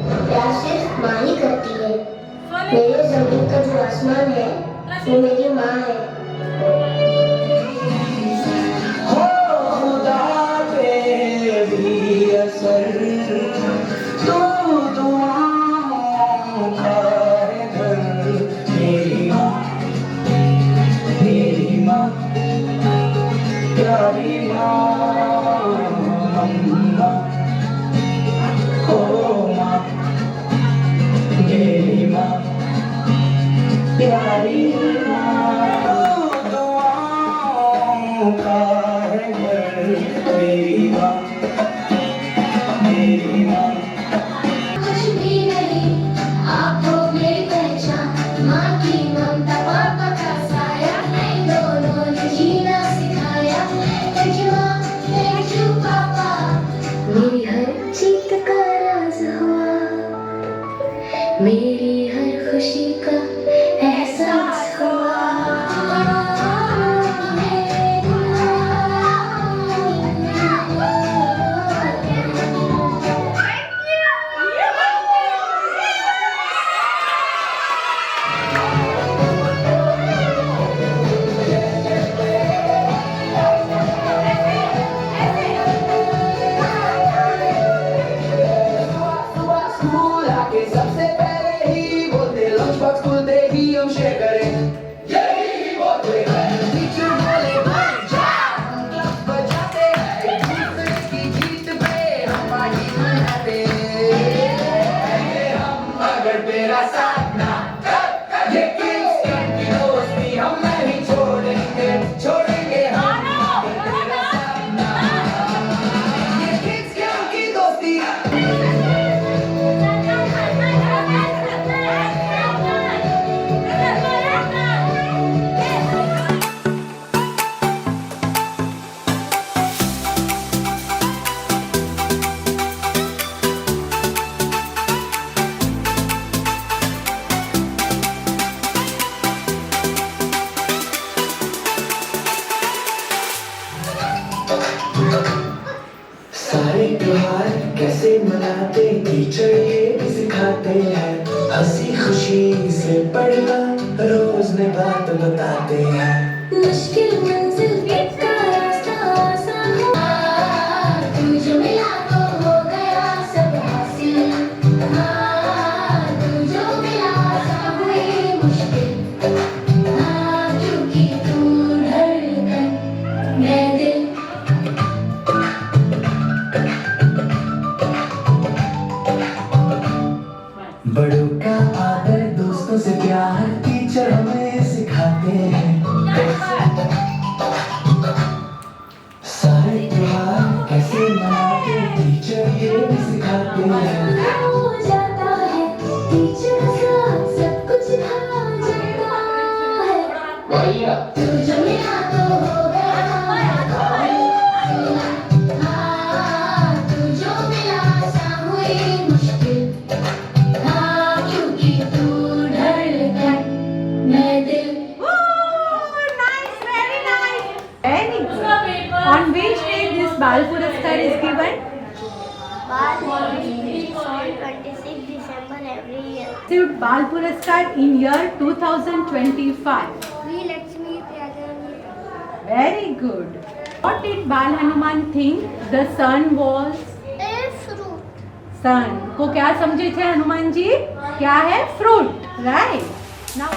प्यार सिर्फ माँ ही करती है। मेरे जमीन का जो आसमान है वो मेरी माँ है। हो खुदा पे भी असर तो दुआओं का है घर। मेरी माँ प्यारी माँ अम्मा हो माँ मेरी माँ प्यारी माँ दुआओं का है घर। मेरी माँ कुछ भी नहीं आप हो मेरी पहचान। माँ की ममता पापा का साया, दोनों ने जीना सिखाया। थैंक यू माँ, थैंक यू पापा। मेरी हर जीत का राज हुआ, मेरी हर खुशी का एहसास हुआ। स्कूल आके सबसे पहले ही बोलते लंच बॉक्स खुलते ही हम शेयर करें। यही बोलते हैं टीचर बोले भाई जाओ, हम क्लास बजाते हैं एक दूसरे की जीत पे हम पार्टी मनाते। हम अगर तेरा साथ ना ये किंग्स्टन की दोस्ती हम नहीं छोड़ेंगे हम अगर तेरा साथ ना ये किंग्स्टन की दोस्ती। सारे त्योहार कैसे मनाते टीचर ये भी सिखाते हैं। हंसी खुशी से पढ़ना रोज ने बात बताते हैं। मुश्किल मंजिल का रास्ता आसान हुआ, तू जो मिला तो हो गया सब हासिल। तू जो मिला सब हुई मुश्किल, क्योंकि तू धड़कन मैं दिल। बड़ों का आदर दोस्तों से प्यार टीचर हमें सिखाते हैं। सारे त्योहार कैसे मनाते टीचर ये भी सिखाते हैं। हो जाता है टीचर साथ सब कुछ सिखा जाता है। तू जो मिला तो हो गया तू जो मिला सब हुई मुश्किल, क्योंकि तू धड़कन मैं दिल। Nice, very nice. Very good. On which day this Bal Puraskar is given? Bal on 26 December every year. Received Bal Puraskar in year 2025. We Lakshmi Tyagani. Very good. What did Bal Hanuman think the sun was? A fruit. Sun को क्या समझे थे हनुमान जी? क्या है? Fruit. Right. Now.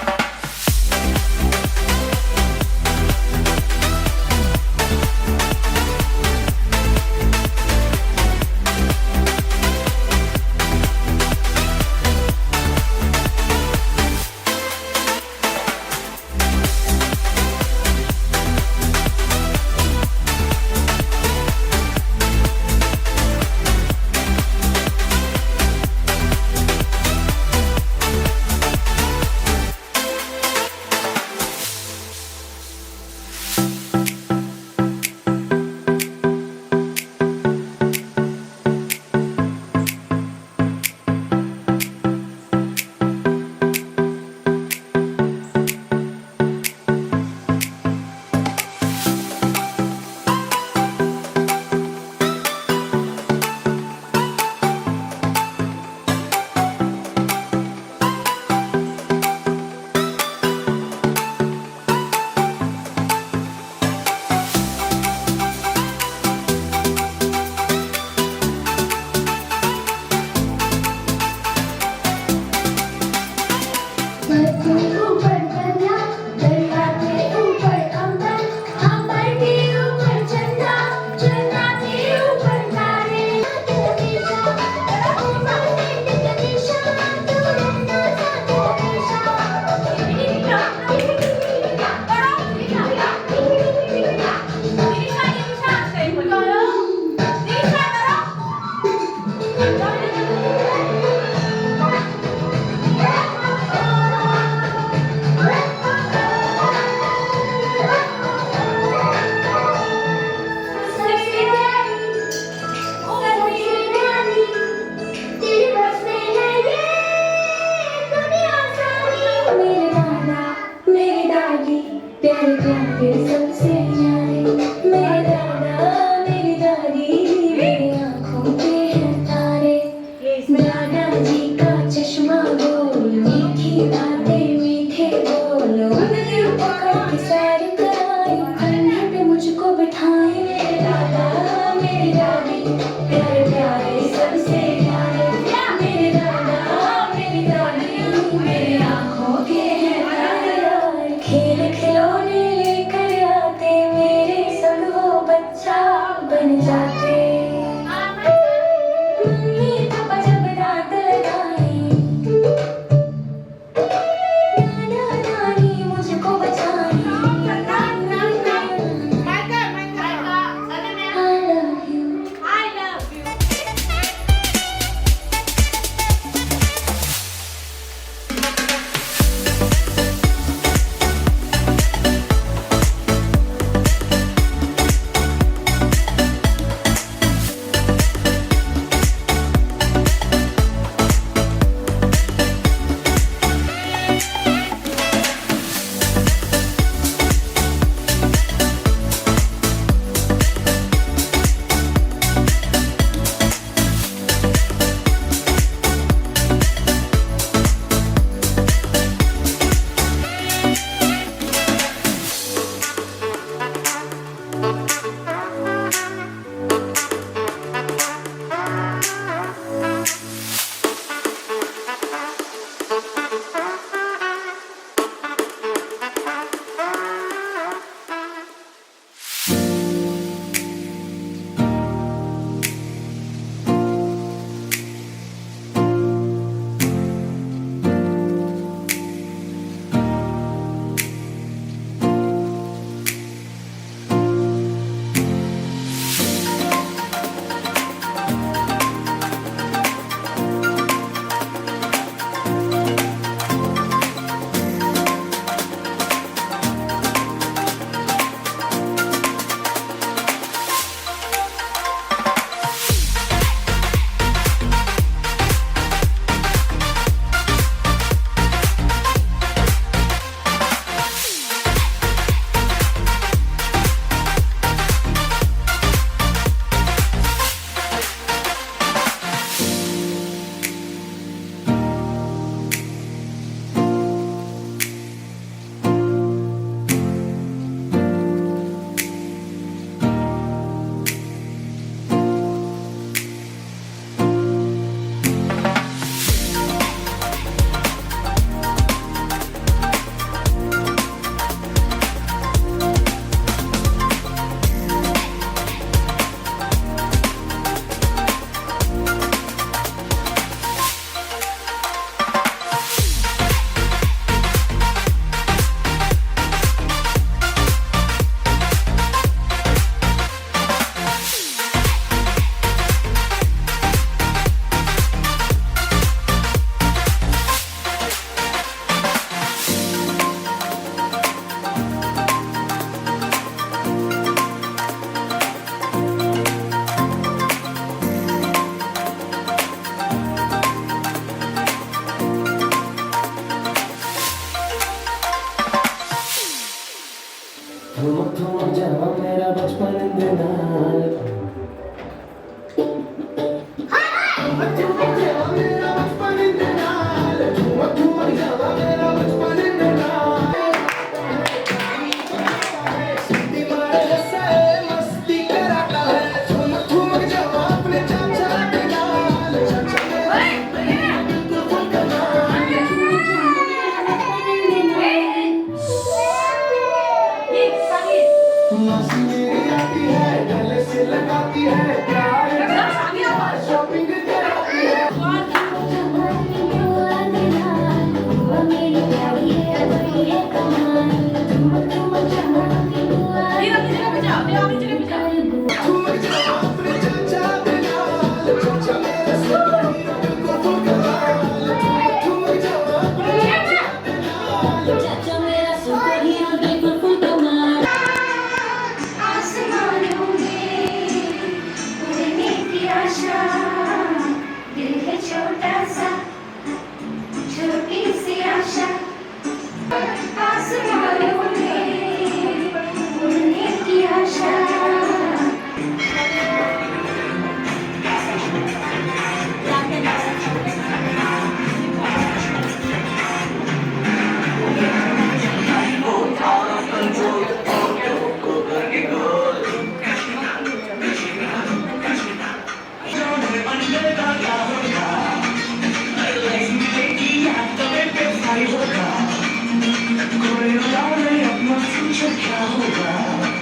सोचो क्या होगा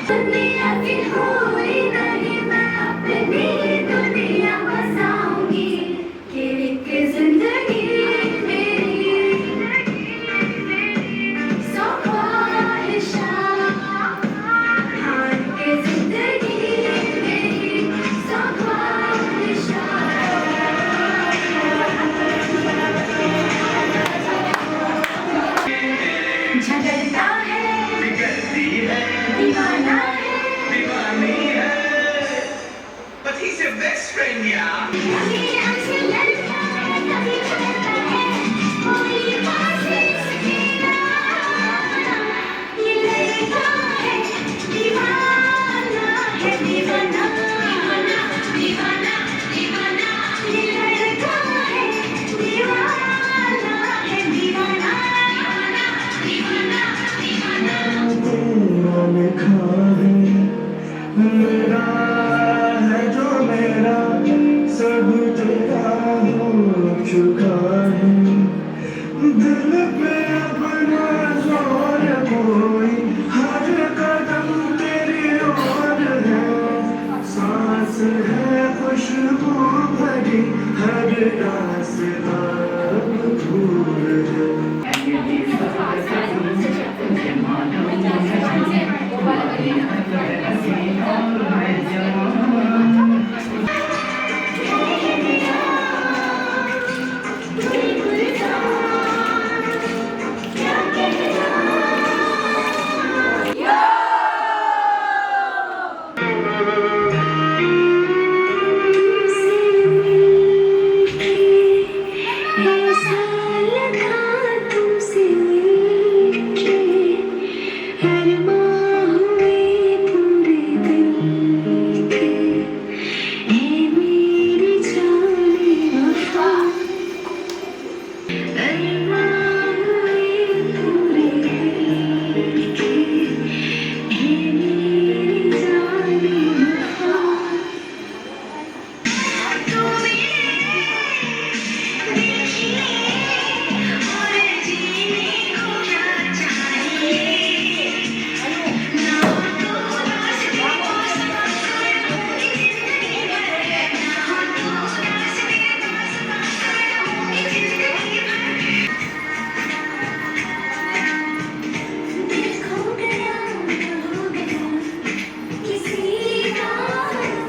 दुनिया की कोई नहीं मैं अपनी दुनिया बसाऊंगी कि एक जिंदगी मेरी सौ ख्वाहिशां हाँ कि जिंदगी मेरी सौ ख्वाहिशां झगड़ता है दीवाना है But he's your best friend, yeah. कभी हमसे लड़ता है कभी छड़ता है कोई पास नहीं सकेगा ये लड़का है दीवाना दीवाना दीवाना दीवाना ये लड़का है दीवाना दीवाना दीवाना दीवाना तेरा लिखा है मेरा है जो मेरा सब तेरा हो चुका है दिल पे अपना जोर कोई हर कदम तेरी ओर है सांस है खुशबू भरी हर रास्ता अब दूर है ऐसा लगा तुमसे मिलके अरमां हुए पूरे दिल के ऐ मेरी जाने वफा अरमां हुए पूरे दिल के ऐ मेरी जाने वफा मुझे कोई और नहीं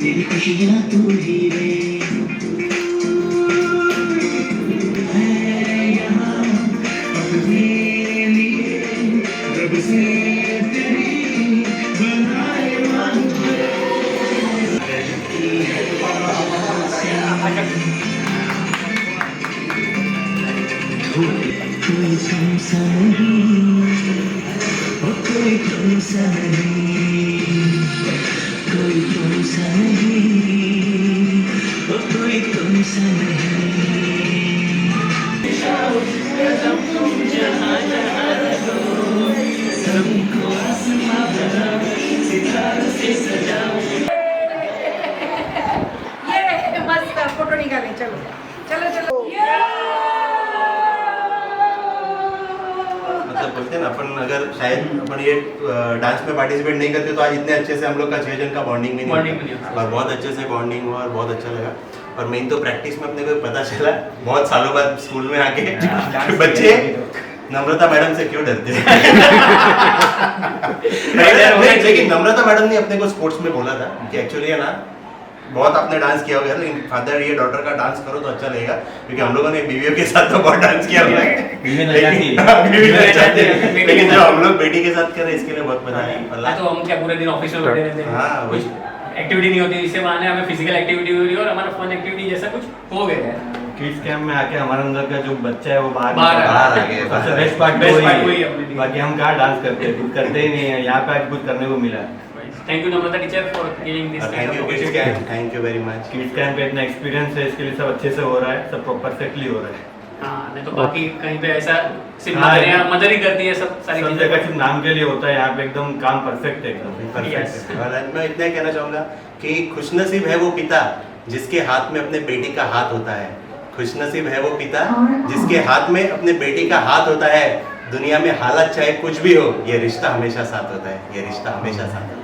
मेरी खुशियाँ तू ही रे है यहाँ अब मेरे लिए रब से तेरी बनाए मन कोई तुमसा नहीं कोई तुमसा नहीं कोई तुमसा नहीं कोई तुमसा नहीं जहाँ जहाँ रहो सबको आसमां बनाओ सितारों से सजाओ ये मस्त फोटो निकालें चलो चलो चलो मतलब बोलते हैं ना अपन अगर शायद अपन ये डांस में पार्टिसिपेट नहीं करते तो आज इतने अच्छे से हम लोग का 6 जन का बॉन्डिंग भी नहीं होता। और बहुत अच्छे से बॉन्डिंग हुआ और बहुत अच्छा लगा। और मेन तो प्रैक्टिस में अपने को पता चला बहुत सालों बाद स्कूल में आके बच्चे नम्रता मैडम से क्यों डरते हैं। लेकिन नम्रता मैडम ने अपने को स्पोर्ट्स में बोला था कि एक्चुअली है ना बहुत आपने डांस किया होगा लेकिन फादर ये डॉटर का डांस करो तो अच्छा लगेगा क्योंकि हम लोगों ने बीवियों के साथ तो बहुत डांस किया हुआ है लेकिन जो हम लोग बेटी के साथ कर रहे हैं इसके लिए बहुत मजा आया। तो हम क्या पूरे दिन ऑफिस में बैठे रहते हैं हाँ वही एक्टिविटी नहीं होती, इससे बहाने हमें फिजिकल एक्टिविटी हो रही है और हमारा फन एक्टिविटी जैसा कुछ हो गया है। किड्स कैंप में आके हमारे अंदर का जो बच्चा है वो बाहर बाहर आ गया। सबसे बेस्ट पार्ट Best वही part वही है। है अपने लिए। बाकी हम कहाँ डांस करते हैं, कुछ करते ही नहीं है, यहाँ पे आज कुछ करने को मिला। Thank you Namrata teacher for giving this thank you kids camp, thank you very much. Kids camp पे इतना एक्सपीरियंस है, इसके लिए सब अच्छे से हो रहा है, सब परफेक्टली हो रहा है। हाँ, नहीं तो बाकी कहीं पे ऐसा सिर्फ हाँ, मदर ही करती है सब सारी सब चीजें। जगह सिर्फ नाम के लिए होता है, यहाँ पे एकदम काम परफेक्ट है, एकदम Yes. परफेक्ट है। और मैं इतना ही कहना चाहूँगा कि खुशनसीब है वो पिता जिसके हाथ में अपने बेटी का हाथ होता है। खुशनसीब है वो पिता जिसके हाथ में अपने बेटी का हाथ होता है। दुनिया में हालत चाहे कुछ भी हो, ये रिश्ता हमेशा साथ होता है, ये रिश्ता हमेशा साथ होता है।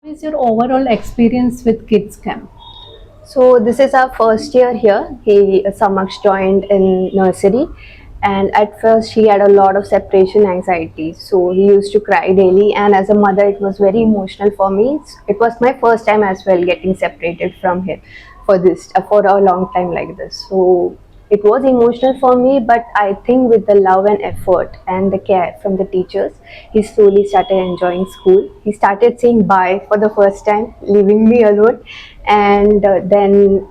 What is your overall experience with Kids Camp? So this is our first year here. Samaksh joined in nursery, and at first he had a lot of separation anxiety. So he used to cry daily, and as a mother, it was very emotional for me. It was my first time as well getting separated from him for a long time like this. So it was emotional for me, but I think with the love and effort and the care from the teachers, he slowly started enjoying school. He started saying bye for the first time, leaving me alone. And then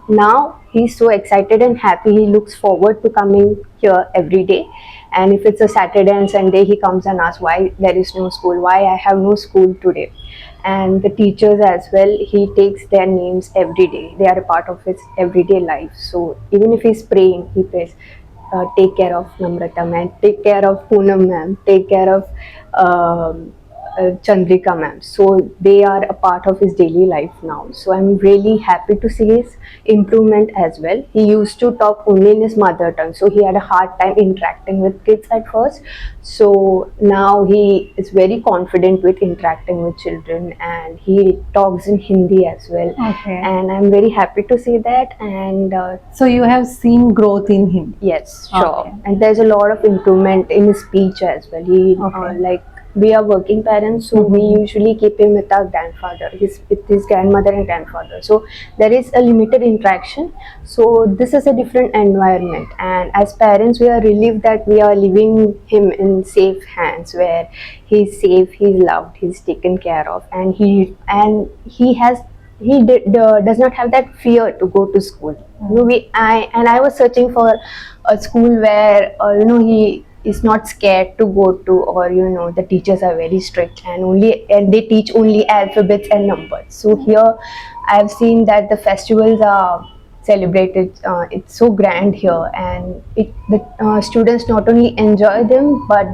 now he's so excited and happy. He looks forward to coming here every day. And if it's a Saturday and Sunday, he comes and asks why there is no school, why I have no school today. And the teachers as well, he takes their names every day. They are a part of his everyday life. So even if he's praying, he prays, take care of Namrata ma'am, take care of Poonam ma'am, take care of Chandrika ma'am. So they are a part of his daily life now. So I'm really happy to see his improvement as well. He used to talk only in his mother tongue, so he had a hard time interacting with kids at first. So now he is very confident with interacting with children, and he talks in Hindi as well. Okay. And I'm very happy to see that. And So you have seen growth in him. yes, sure. Okay. And there's a lot of improvement in his speech as well. He Okay. we are working parents, so we usually keep him with our grandfather, with his grandmother and grandfather. So there is a limited interaction. So this is a different environment, and as parents, we are relieved that we are leaving him in safe hands, where he's safe, he's loved, he's taken care of, and does not have that fear to go to school. You know, I was searching for a school where he is not scared to go to, or the teachers are very strict and they teach only alphabets and numbers. So here I have seen that the festivals are celebrated. It's so grand here, and the students not only enjoy them, but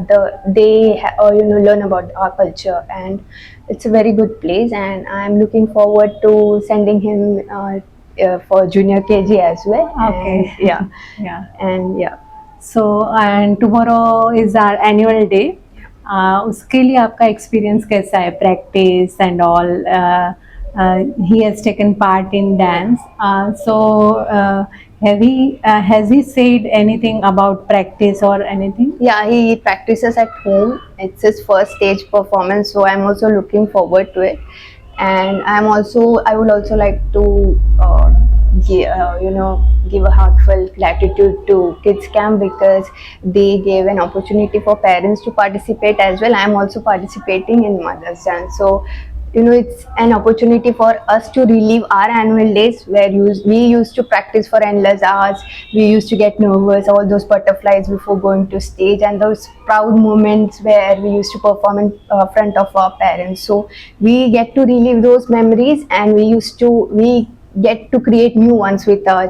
they learn about our culture, and it's a very good place. And I'm looking forward to sending him for junior KG as well. Okay. And, Yeah. and yeah. So and tomorrow is our annual day. उसके लिए आपका experience कैसा है? Practice and all. He has taken part in dance. Has he said anything about practice or anything? Yeah, he practices at home. It's his first stage performance, so I'm also looking forward to it. And I would also like to give a heartfelt gratitude to Kids Camp, because they gave an opportunity for parents to participate as well. I'm also participating in Mother's Dance, so it's an opportunity for us to relive our annual days where we used to practice for endless hours. We used to get nervous, all those butterflies before going to stage, and those proud moments where we used to perform in front of our parents. So we get to relive those memories, and we get to create new ones with our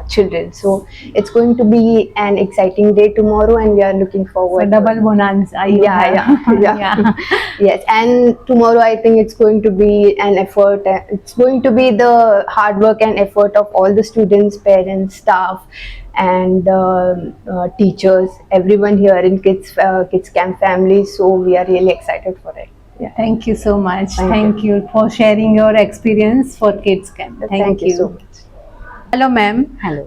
children. So it's going to be an exciting day tomorrow, and we are looking forward. Double bonanza. you have. Yeah. Yes, and tomorrow I think it's going to be an effort. It's going to be the hard work and effort of all the students, parents, staff, and teachers, everyone here in Kids Camp family. So we are really excited for it. Thank you so much. Thank Thank you for sharing your experience for Kids Camp. Thank you so much. Hello ma'am. Hello.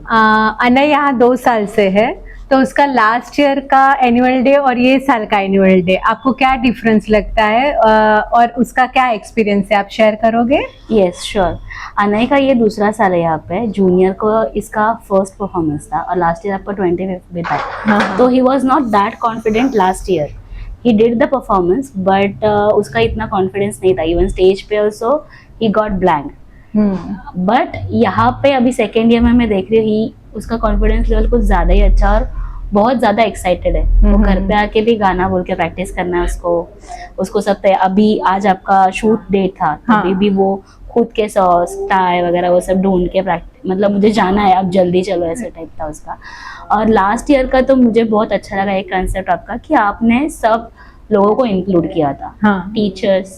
Anay यहाँ 2 साल से है, तो उसका last year का annual day और ये साल का एनुअल डे आपको क्या डिफरेंस लगता है, और उसका क्या एक्सपीरियंस है, आप शेयर करोगे? Yes sure. अनय का ये दूसरा साल है यहाँ पे। जूनियर को इसका फर्स्ट परफॉर्मेंस था और लास्ट ईयर आपका 25th में था। तो he was not that confident last year. He did the performance but उसका इतना कॉन्फिडेंस नहीं था। इवन स्टेज पे also he got blank. But यहाँ पे अभी सेकेंड ईयर में मैं देख रही हूँ उसका कॉन्फिडेंस लेवल कुछ ज़्यादा ही अच्छा और बहुत ज़्यादा एक्साइटेड है। वो घर पे आके भी गाना बोल के प्रैक्टिस करना है उसको सब तय। अभी आज आपका शूट डेट था, अभी भी वो खुद के सॉस टाई वगैरह वो सब ढूंढ के प्रैक्टिस, मतलब मुझे जाना है अब जल्दी चलो ऐसे टाइप था उसका। और लास्ट ईयर का तो मुझे बहुत अच्छा लगा एक कंसेप्ट आपका कि आपने सब लोगों को इंक्लूड किया था। टीचर्स,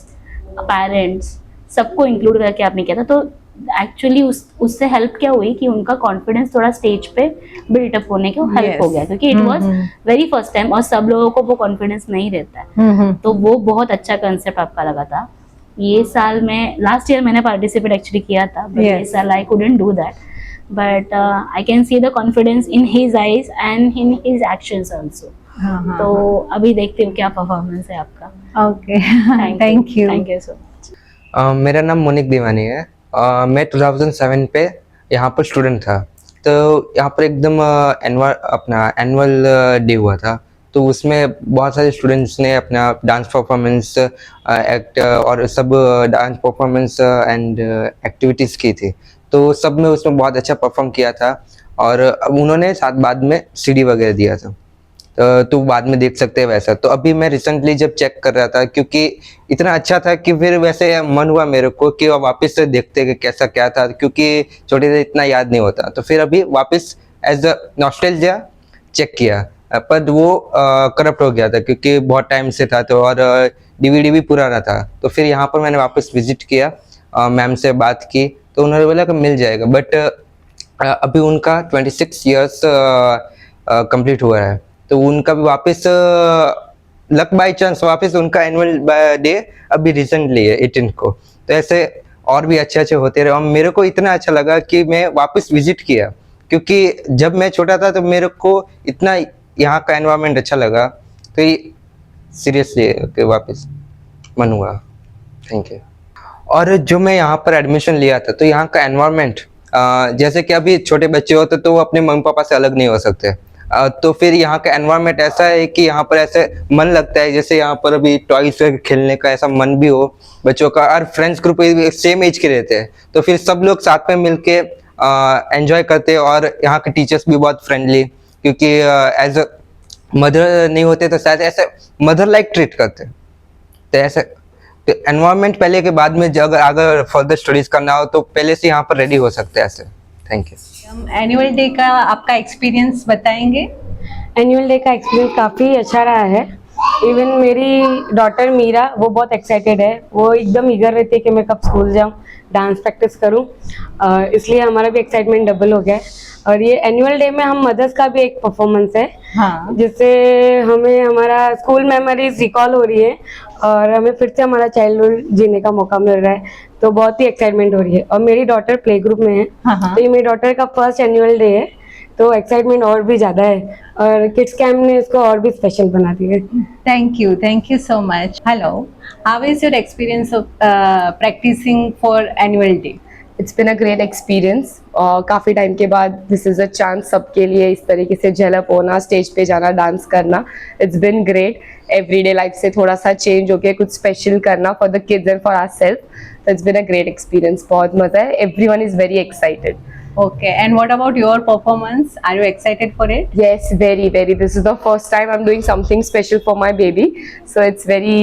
पेरेंट्स, सबको इंक्लूड करके आपने किया था। तो एक्चुअली उससे हेल्प क्या हुई कि उनका कॉन्फिडेंस थोड़ा स्टेज पे बिल्टअप होने के हेल्प हो गया, क्योंकि it was very first time और सब लोगों को वो कॉन्फिडेंस नहीं रहता है। तो वो बहुत अच्छा कंसेप्ट आपका लगा था। ये साल में, लास्ट ईयर मैंने पार्टिसिपेट एक्चुअली किया था, बट ये साल I couldn't do that, but I can see the confidence in his eyes and in his actions also. तो अभी देखते हो क्या परफॉर्मेंस है आपका। Okay, thank you so much. मेरा नाम मोनिक दीवानी है। मैं 2007 पे यहाँ पर स्टूडेंट था। तो यहाँ पर एकदम अपना एनुअल डे हुआ था। तो उसमें बहुत सारे स्टूडेंट्स ने अपना डांस परफॉर्मेंस, एक्ट और सब डांस परफॉर्मेंस एंड एक्टिविटीज़ की थी। तो सब में उसमें बहुत अच्छा परफॉर्म किया था और उन्होंने साथ बाद में सीडी वगैरह दिया था। तो बाद में देख सकते हैं वैसा। तो अभी मैं रिसेंटली जब चेक कर रहा था, क्योंकि इतना अच्छा था कि फिर वैसे मन हुआ मेरे को कि वापस से देखते कि कैसा क्या था, क्योंकि छोटे से इतना याद नहीं होता। तो फिर अभी वापस एज अ नॉस्टैल्जिया चेक किया, पर वो करप्ट हो गया था क्योंकि बहुत टाइम से था। तो और DVD भी पुराना था। तो फिर यहाँ पर मैंने वापस विजिट किया, मैम से बात की, तो उन्होंने बोला कि मिल जाएगा। बट अभी उनका 26 ईयर्स कंप्लीट हुआ है। तो उनका भी वापस लक बाय चांस वापस उनका एनुअल डे अभी रिसेंटली है 18 को। तो ऐसे और भी अच्छे होते रहे और मेरे को इतना अच्छा लगा कि मैं वापस विजिट किया, क्योंकि जब मैं छोटा था तो मेरे को इतना यहाँ का एनवायरनमेंट अच्छा लगा। तो ये सीरियसली वापस मन हुआ। Thank you. और जो मैं यहाँ पर एडमिशन लिया था, तो यहाँ का एनवायरनमेंट, जैसे कि अभी छोटे बच्चे होते तो वो अपने मम्मी पापा से अलग नहीं हो सकते। तो फिर यहाँ का एनवायरनमेंट ऐसा है कि यहाँ पर ऐसे मन लगता है जैसे यहाँ पर अभी टॉयज से खेलने का ऐसा मन भी हो बच्चों का। और फ्रेंड्स ग्रुप सेम एज के रहते हैं, तो फिर सब लोग साथ में मिलके एंजॉय करते हैं। और यहाँ के टीचर्स भी बहुत फ्रेंडली, क्योंकि एज अ मदर नहीं होते तो शायद ऐसे मदर लाइक ट्रीट करते। तो ऐसे एनवायरनमेंट पहले के बाद में अगर फर्दर स्टडीज करना हो तो पहले से यहाँ पर रेडी हो सकते हैं ऐसे। Thank you. एनुअल डे का आपका एक्सपीरियंस बताएंगे? एनुअल डे का एक्सपीरियंस काफ़ी अच्छा रहा है। इवन मेरी डॉटर मीरा, वो बहुत एक्साइटेड है। वो एकदम ईगर रहती है कि मैं कब स्कूल जाऊँ, डांस प्रैक्टिस करूँ। इसलिए हमारा भी एक्साइटमेंट डबल हो गया है। और ये एनुअल डे में हम मदर्स का भी एक परफॉर्मेंस है, जिससे हमें हमारा स्कूल मेमोरीज रिकॉल हो रही है और हमें फिर से हमारा चाइल्डहुड जीने का मौका मिल रहा है। तो बहुत ही एक्साइटमेंट हो रही है। और मेरी डॉटर प्ले ग्रुप में है, तो ये मेरी डॉटर का फर्स्ट एनुअल डे है, तो एक्साइटमेंट और भी ज़्यादा है। और किड्स कैम्प ने इसको और भी स्पेशल बना दिया है। Thank you so much. Hello, how is your experience of practicing for annual day? It's been a great experience. काफ़ी टाइम के बाद दिस इज़ अ चांस सबके लिए इस तरीके से झलक होना, स्टेज पे जाना, डांस करना। It's been great. Everyday life से थोड़ा सा चेंज होके कुछ स्पेशल करना for the kids and for ourself. It's been a great experience. बहुत मज़ा है। Everyone is very excited. Okay, and what about your performance? Are you excited for it? Yes, very, very. This is the first time I'm doing something special for my baby, so it's very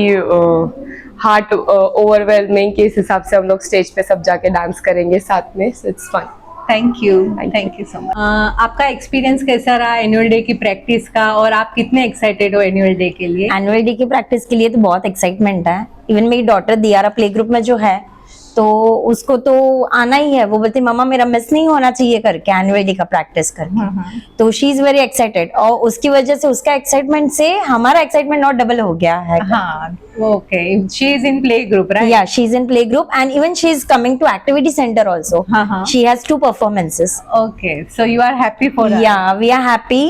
hard to overwhelming कि इस हिसाब से हम लोग stage पे सब जाके dance करेंगे साथ में, so it's fun. Thank you so much. आपका एक्सपीरियंस कैसा रहा एनुअल डे की प्रैक्टिस का, और आप कितने एक्साइटेड हो एनुअल डे के लिए? एनुअल डे की प्रैक्टिस के लिए तो बहुत एक्साइटमेंट है। इवन मेरी डॉटर दियारा प्ले ग्रुप में जो है, तो उसको तो आना ही है। वो बोलती मम्मा मेरा मिस नहीं होना चाहिए करके एनुअल डे का प्रैक्टिस करके। तो शी इज वेरी एक्साइटेड, और उसकी वजह से उसका एक्साइटमेंट से हमारा एक्साइटमेंट और डबल हो गया है। हाँ, okay. She is in play group, right? Yeah, she's in play group and even she's coming to activity center also. She has 2 performances. Okay, so you are happy for her? Yeah, we are happy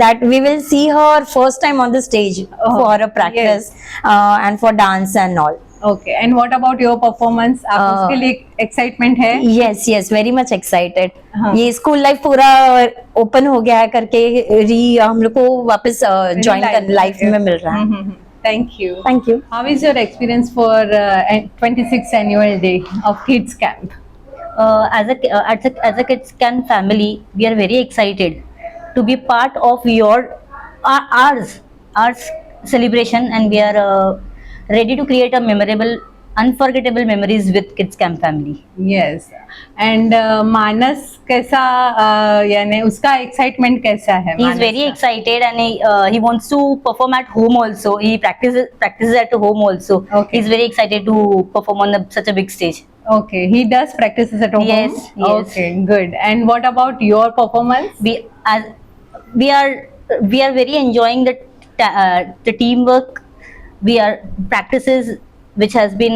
that we will see her first time on the stage for a practice and for dance and all. Okay, and what about your performance? आप उसके लिए excitement है? Yes, yes, very much excited. ये school life पूरा open हो गया है करके हम लोग को वापस ज्वाइन कर लाइफ में मिल रहा है। Thank you. Thank you. How is your experience for 26th annual day of Kids Camp? As a Kids Camp family, we are very excited to be part of ours celebration, and we are ready to create a memorable, unforgettable memories with Kids Camp family. Yes. And मानस कैसा, यानी उसका excitement कैसा है? He is very excited and he wants to perform at home also. He practices at home also. Okay. He is very excited to perform on such a big stage. Okay, he does practices at home? Yes, yes. Okay, good. And what about your performance? We are very enjoying the teamwork. We are practices which has been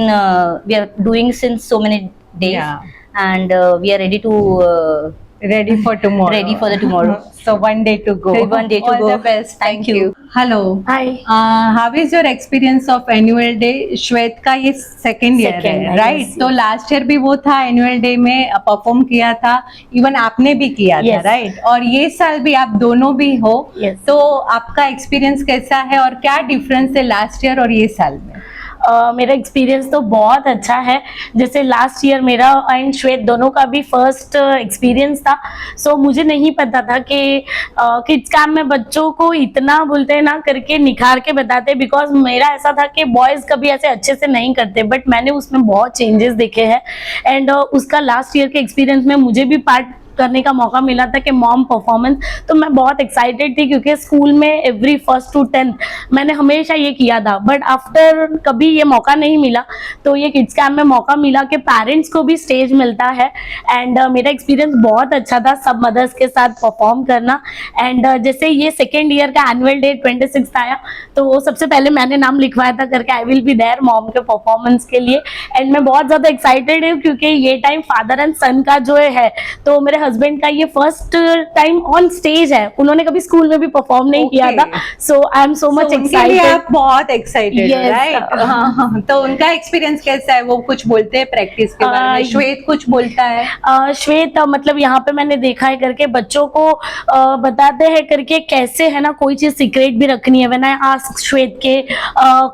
we are doing since so many days. Yeah. And we are ready for tomorrow. Ready for the tomorrow. So one day to go. One day to All go. the best. Thank you. Hello. Hi. How is your experience of annual day? श्वेत का ये second year Second, है, I right? guess. तो last year भी वो था, annual day में perform किया था, इवन आपने भी किया था, Yes. राइट? और ये साल भी आप दोनों भी हो। Yes. तो आपका एक्सपीरियंस कैसा है, और क्या डिफरेंस है लास्ट ईयर और ये साल में? मेरा एक्सपीरियंस तो बहुत अच्छा है। जैसे लास्ट ईयर मेरा एंड श्वेत दोनों का भी फर्स्ट एक्सपीरियंस था, सो मुझे नहीं पता था कि किड्स कैम्प में बच्चों को इतना बोलते हैं ना करके निखार के बताते, बिकॉज मेरा ऐसा था कि बॉयज़ कभी ऐसे अच्छे से नहीं करते, बट मैंने उसमें बहुत चेंजेस देखे हैं। एंड उसका लास्ट ईयर के एक्सपीरियंस में मुझे भी पार्ट करने का मौका मिला था कि मॉम परफॉर्मेंस, तो मैं बहुत एक्साइटेड थी क्योंकि स्कूल में एवरी 1st to 10th मैंने हमेशा ये किया था, बट आफ्टर कभी ये मौका नहीं मिला। तो ये किड्स कैम्प में मौका मिला कि पेरेंट्स को भी स्टेज मिलता है। एंड मेरा एक्सपीरियंस बहुत अच्छा था सब मदर्स के साथ परफॉर्म करना। एंड जैसे ये सेकेंड ईयर का एनुअल डे 26 आया, तो वो सबसे पहले मैंने नाम लिखवाया था करके I will be there mom के परफॉर्मेंस के लिए। एंड मैं बहुत ज़्यादा एक्साइटेड हूँ क्योंकि ये टाइम फादर एंड सन का जो है, तो मेरे हस्बैंड का ये फर्स्ट टाइम ऑन स्टेज है। उन्होंने कभी स्कूल में भी परफॉर्म नहीं किया था, so I am so much excited. आप बहुत एक्साइटेड हो, Yes. राइट? हाँ। तो उनका एक्सपीरियंस कैसा है? वो कुछ बोलते हैं प्रैक्टिस के बारे में? श्वेत कुछ बोलता है? श्वेत मतलब यहाँ पे मैंने देखा है करके बच्चों को बताते हैं करके कैसे है ना कोई चीज सीक्रेट भी रखनी है। व्हेन आई आस्क श्वेत के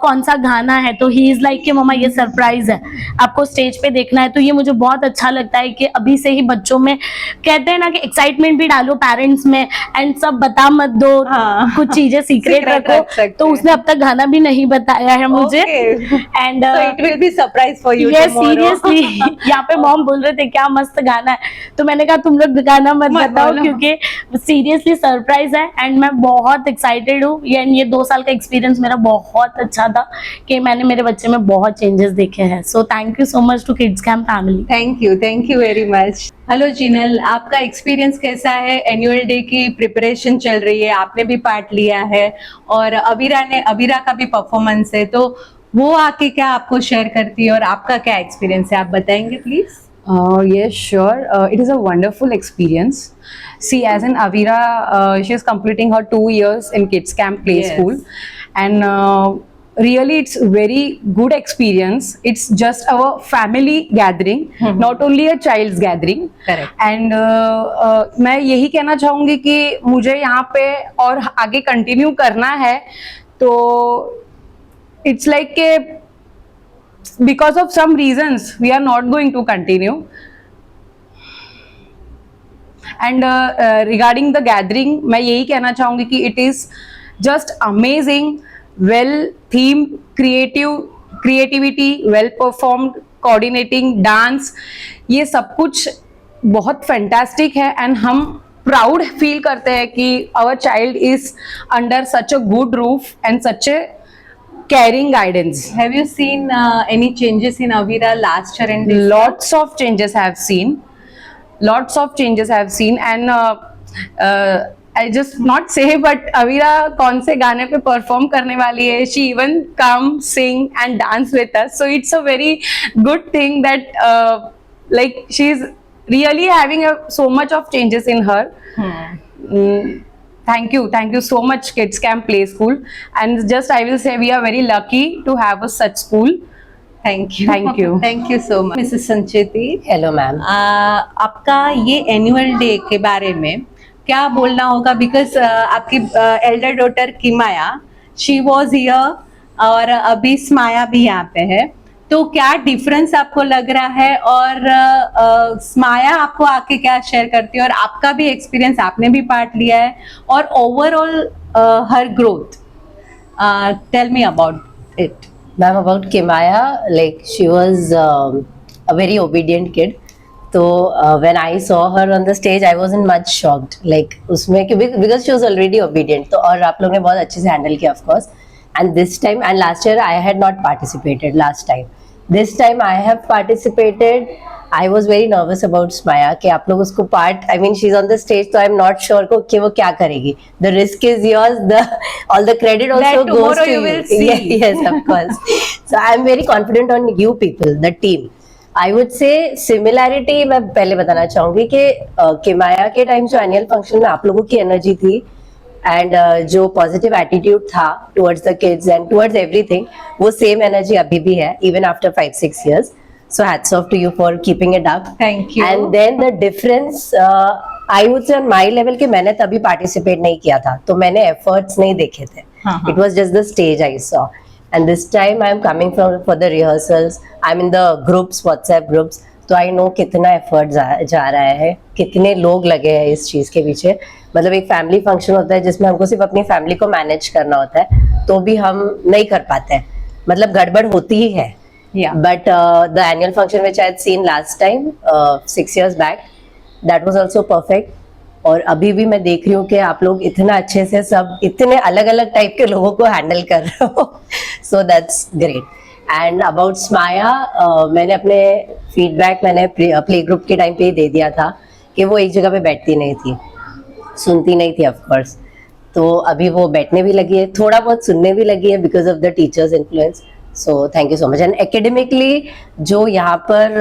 कौन सा गाना है, तो ही इज लाइक कि मम्मा ये सरप्राइज है, आपको स्टेज पे देखना है। तो ये मुझे बहुत अच्छा लगता है कि अभी से ही बच्चों में कहते हैं ना कि एक्साइटमेंट भी डालो पेरेंट्स में, एंड सब बता मत दो। हाँ। कुछ चीजें सीक्रेट Secret रख सकते रखो। तो हैं। उसने अब तक गाना भी नहीं बताया है मुझे। And So it will be surprise for you ये tomorrow. सीरियसली यहाँ पे मॉम बोल रहे थे क्या मस्त गाना है, तो मैंने कहा तुम लोग गाना मत बताओ बोलो। क्योंकि सीरियसली सरप्राइज है। एंड मैं बहुत एक्साइटेड हूँ। ये 2 साल का एक्सपीरियंस मेरा बहुत अच्छा था कि मैंने मेरे बच्चे में बहुत चेंजेस देखे हैं। So thank you so much to kids camp family. Thank you very much. Hello Jinal, आपका एक्सपीरियंस कैसा है? एनुअल डे की प्रिपरेशन चल रही है, आपने भी पार्ट लिया है, और अबीरा का भी परफॉर्मेंस है, तो वो आके क्या आपको शेयर करती है और आपका क्या एक्सपीरियंस है, आप बताएंगे please? Yes, sure. It is a wonderful experience. See, as in Avira, she is completing her 2 years in Kids Camp Play Yes. School, and really it's very good experience. It's just our family gathering, not only a child's gathering. Correct. And मैं यही कहना चाहूंगी कि मुझे यहाँ पे और आगे कंटिन्यू करना है, तो it's like के because of some reasons we are not going to continue. And regarding the gathering, मैं यही कहना चाहूंगी कि it is just amazing, well themed, creativity, well performed, coordinating, dance, ये सब कुछ बहुत फैंटास्टिक है. एंड हम प्राउड फील करते हैं कि our child is under such a good roof and such a caring guidance. Have you seen any changes in Avira last year and this year? Lots of changes I have seen. Lots of changes I have seen, and I just not say, but Avira कौन से गाने पे perform करने वाली है. She even come, sing and dance with us. So it's a very good thing that like she's really having so much of changes in her. Thank you so much, Kids Camp Play School. And just I will say we are very lucky to have a such school. Thank you. Thank you. Thank you so much. Mrs. Sancheti, hello ma'am. आपका ये annual day के बारे में क्या बोलना होगा? Because आपकी Elder daughter Kimaya, she was here और अभी स्माया भी यहाँ पे है, तो क्या डिफरेंस आपको लग रहा है? और स्माया आपको आके क्या शेयर करती है, और आपका भी एक्सपीरियंस, आपने भी पार्ट लिया है, और overall her growth, tell me about it. Ma'am, about Kimaya, like she was a very obedient kid. So when I saw her on the stage, I wasn't much shocked. Like उसमें because she was already obedient. तो और आप लोग ने बहुत अच्छे से handle किया, of course. And this time, and last year I had not participated. Last time, this time I have participated. I was very nervous about Smaya कि आप लोग उसको I mean she's on the stage, so I'm not sure कि वो क्या करेगी. The risk is yours. All the credit also That goes tomorrow to you you. will see. Yes, of course. So I'm very confident on you people, the team. I would say similarity मैं पहले बताना चाहूंगी कि किमाया के time जो annual function में आप लोगों की एनर्जी थी एंड जो पॉजिटिव एटीट्यूड था towards the kids and towards everything, वो सेम एनर्जी अभी भी है even after 5-6 years. So hats off to you for keeping it up. Thank you. And then the difference, I would say on my level कि मैंने तभी participate नहीं किया था, तो मैंने efforts नहीं देखे थे. It was just the stage I saw. And this time I am coming for the rehearsals. I'm in the groups, WhatsApp groups. तो I know कितना effort जा रहा है, कितने लोग लगे हैं इस चीज के पीछे. मतलब एक फैमिली फंक्शन होता है जिसमें हमको सिर्फ अपनी फैमिली को मैनेज करना होता है, तो भी हम नहीं कर पाते हैं. मतलब गड़बड़ होती ही है. Yeah. But the annual function which I had seen last time, 6 years back, that was also perfect. और अभी भी मैं देख रही हूँ कि आप लोग इतना अच्छे से सब इतने अलग अलग टाइप के लोगों को हैंडल कर रहे हो. So that's great. And about Smaya, मैंने अपने फीडबैक मैंने प्ले ग्रुप के टाइम पे ही दे दिया था कि वो एक जगह पे बैठती नहीं थी, सुनती नहीं थी, ऑफ कोर्स. तो अभी वो बैठने भी लगी है, थोड़ा बहुत सुनने भी लगी है because of the teachers influence. So thank you so much. And academically जो यहाँ पर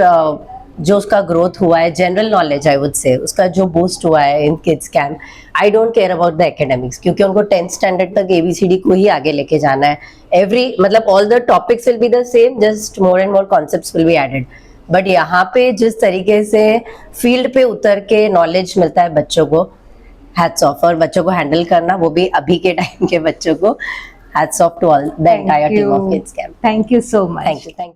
जो उसका ग्रोथ हुआ है, general knowledge I would say उसका जो बूस्ट हुआ है इन kids camp, I don't care about the academics, क्योंकि उनको 10th स्टैंडर्ड तक ABCD को ही आगे लेके जाना है. मतलब all the topics will be the same, just more and more concepts will be added. But यहाँ पे जिस तरीके से फील्ड पे उतर के नॉलेज मिलता है बच्चों को, हैट्स ऑफ. और बच्चों को हैंडल करना, वो भी अभी के टाइम के बच्चों को, hats off to all the entire team of Kids Camp. Thank you so much. Thank you.